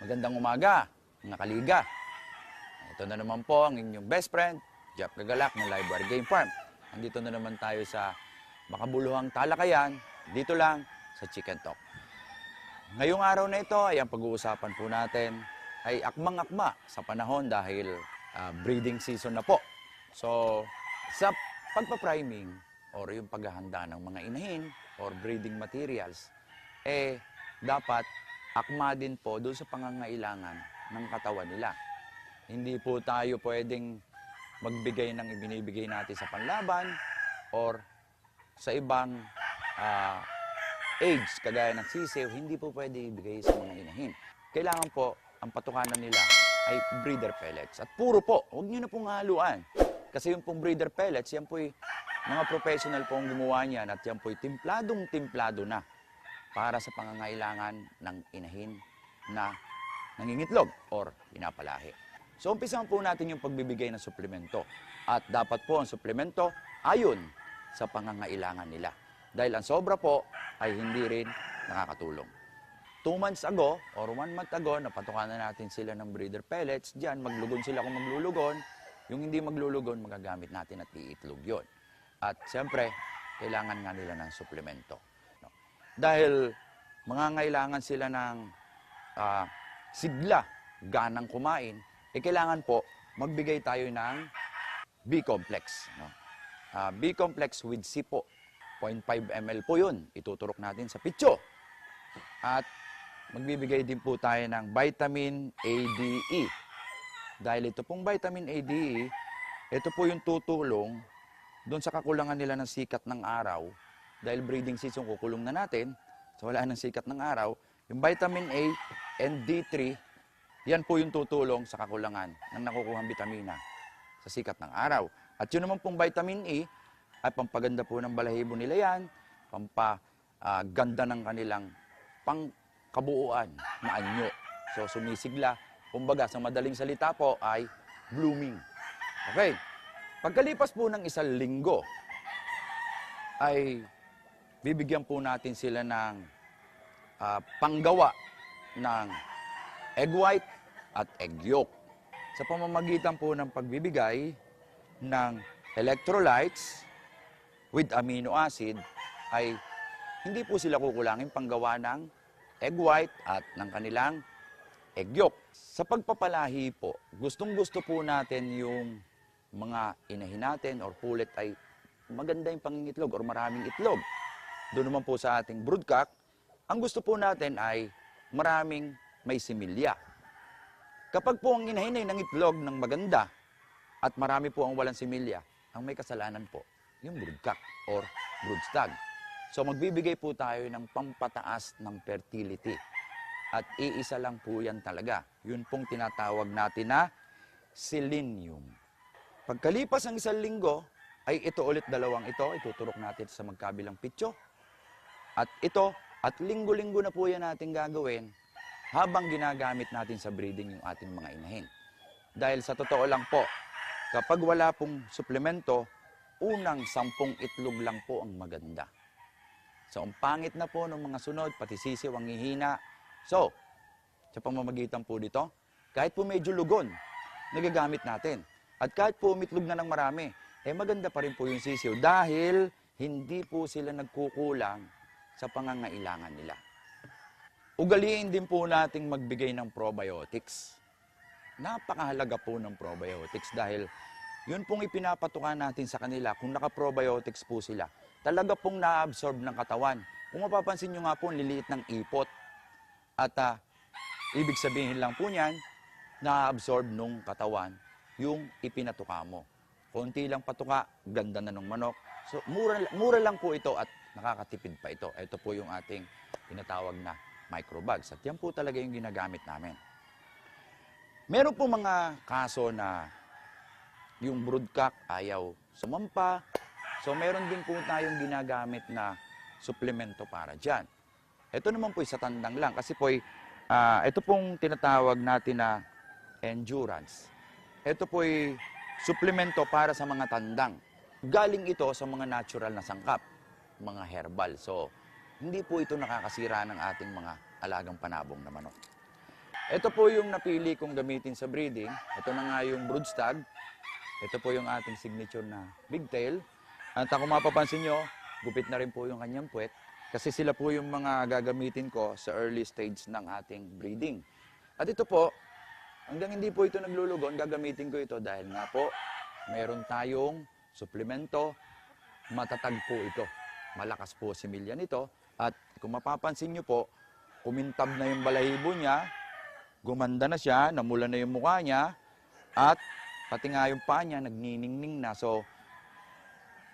Magandang umaga, mga kaliga. Ito na naman po ang inyong best friend, Jeff Gagalak ng Library Game Farm. Andito na naman tayo sa makabuluhang talakayan, dito lang sa Chicken Talk. Ngayong araw na ito ay ang pag-uusapan po natin ay akmang-akma sa panahon dahil breeding season na po. So, sa pagpa-priming or yung paghahanda ng mga inahin or breeding materials, dapat akma din po doon sa pangangailangan ng katawan nila. Hindi po tayo pwedeng magbigay ng ibinibigay natin sa panlaban or sa ibang age, kagaya ng sisiw, hindi po pwede ibigay sa mga inahin. Kailangan po, ang patukanan nila ay breeder pellets. At puro po, huwag nyo na pong haluan. Kasi yung pong breeder pellets, yan po'y mga professional pong gumawa niyan at yan po'y timpladong-timplado na para sa pangangailangan ng inahin na nangingitlog or pinapalahi. So, umpisahan po natin yung pagbibigay ng suplemento. At dapat po ang suplemento ayon sa pangangailangan nila. Dahil ang sobra po ay hindi rin nakakatulong. 2 months ago or 1 month ago, napatukan na natin sila ng breeder pellets. Diyan, maglugon sila kung maglulugon. Yung hindi maglulugon, magagamit natin at iitlog yun. At siyempre, kailangan nga nila ng suplemento. Dahil mangangailangan sila ng sigla, ganang kumain, kailangan po magbigay tayo ng B-complex. B-complex with SIPO. 0.5 ml po yun. Ituturok natin sa pitso. At magbibigay din po tayo ng vitamin A, D, E. Dahil ito pong vitamin A, D, E, ito po yung tutulong doon sa kakulangan nila ng sikat ng araw. Dahil breeding season, kukulong na natin. So wala ng sikat ng araw. Yung vitamin A and D3, yan po yung tutulong sa kakulangan ng nakukuhang bitamina sa sikat ng araw. At yun naman pong vitamin E, ay pampaganda po ng balahibo nila yan, pampaganda ng kanilang pangkabuuan na anyo. So sumisigla, kumbaga sa madaling salita po ay blooming. Okay, pagkalipas po ng 1 linggo, ay bibigyan po natin sila ng panggawa ng egg white at egg yolk. Sa pamamagitan po ng pagbibigay ng electrolytes with amino acid, ay hindi po sila kukulangin panggawa ng egg white at ng kanilang egg yolk. Sa pagpapalahi po, gustong-gusto po natin yung mga inahin natin or pulet ay maganda yung pangingitlog or maraming itlog. Doon naman po sa ating broodcock, ang gusto po natin ay maraming may similya. Kapag po ang inahin ay nangitlog ng maganda at marami po ang walang similya, ang may kasalanan po, yung broodcock or broodstag. So magbibigay po tayo ng pampataas ng fertility. At iisa lang po yan talaga. Yun pong tinatawag natin na selenium. Pagkalipas ng 1 linggo, ay ito ulit dalawang ito, ituturok natin sa magkabilang pitso. At ito, at linggo-linggo na po yan natin gagawin habang ginagamit natin sa breeding yung ating mga inahin. Dahil sa totoo lang po, kapag wala pong suplemento, unang 10 itlog lang po ang maganda. So, ang pangit na po ng mga sunod, pati sisiw ang hihina. So, sa pamamagitan po dito, kahit po medyo lugon, nagagamit natin. At kahit po umitlog na ng marami, maganda pa rin po yung sisiw dahil hindi po sila nagkukulang sa pangangailangan nila. Ugaliin din po nating magbigay ng probiotics. Napakahalaga po ng probiotics dahil yun pong ipinapatukan natin sa kanila. Kung naka-probiotics po sila, talaga pong na-absorb ng katawan. Kung mapapansin nyo nga po, liliit ng ipot. At ibig sabihin lang po niyan, na-absorb nung katawan yung ipinatuka mo. Konti lang patuka, ganda na ng manok. So, mura lang po ito at nakakatipid pa ito. Ito po yung ating tinatawag na microbags. At yan po talaga yung ginagamit namin. Meron po mga kaso na yung broodcock ayaw sumampa. So, meron din po tayong ginagamit na suplemento para dyan. Ito naman po sa tandang lang. Kasi po, ito pong tinatawag natin na endurance. Ito po'y suplemento para sa mga tandang. Galing ito sa mga natural na sangkap, mga herbal. So, hindi po ito nakakasira ng ating mga alagang panabong na manok. Ito po yung napili kong gamitin sa breeding. Ito na nga yung broodstag. Ito po yung ating signature na bigtail. At kung mapapansin nyo, gupit na rin po yung kanyang puwet. Kasi sila po yung mga gagamitin ko sa early stage ng ating breeding. At ito po, hanggang hindi po ito naglulugon, gagamitin ko ito dahil nga po, meron tayong suplemento, matatag po ito. Malakas po si similya nito. At kung mapapansin nyo po, kumintab na yung balahibo niya, gumanda na siya, namula na yung mukha niya, at pati nga yung paa niya, nagniningning na. So,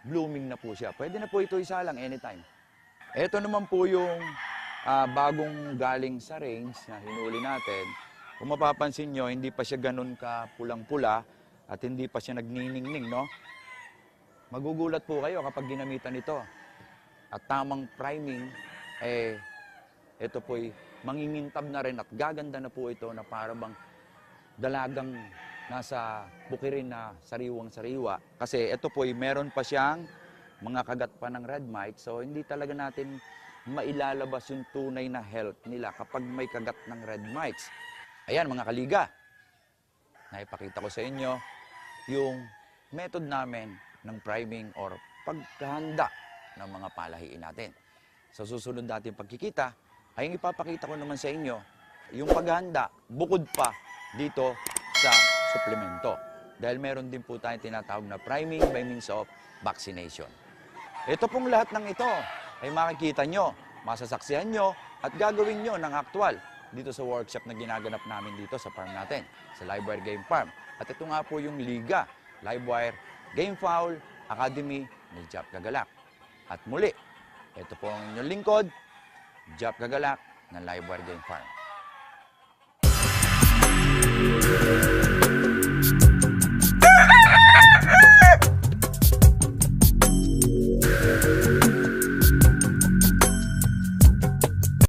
blooming na po siya. Pwede na po ito isa lang anytime. Ito naman po yung bagong galing sa range na hinuli natin. Kung mapapansin nyo, hindi pa siya ganun ka pulang-pula at hindi pa siya nagniningning, no? Magugulat po kayo kapag ginamitan ito. At tamang priming, ito po'y mangingintab na rin at gaganda na po ito na para bang dalagang nasa bukirin na sariwang-sariwa. Kasi ito po'y meron pa siyang mga kagat pa ng red mite. So hindi talaga natin mailalabas yung tunay na health nila kapag may kagat ng red mites. Ayan mga kaliga, naipakita ko sa inyo yung method namin ng priming or paghahanda ng mga palahiin natin. Sa susunod natin pagkikita, ay ipapakita ko naman sa inyo yung paghahanda bukod pa dito sa suplemento. Dahil meron din po tayong tinatawag na priming by means of vaccination. Ito pong lahat ng ito ay makikita nyo, masasaksihan nyo at gagawin nyo ng aktual dito sa workshop na ginaganap namin dito sa farm natin, sa Livewire Game Farm. At ito nga po yung Liga, Livewire Game Fowl Academy ni Jap Gagalak. At muli, ito po ang inyong lingkod, Jap Gagalak ng Livewire Game Farm.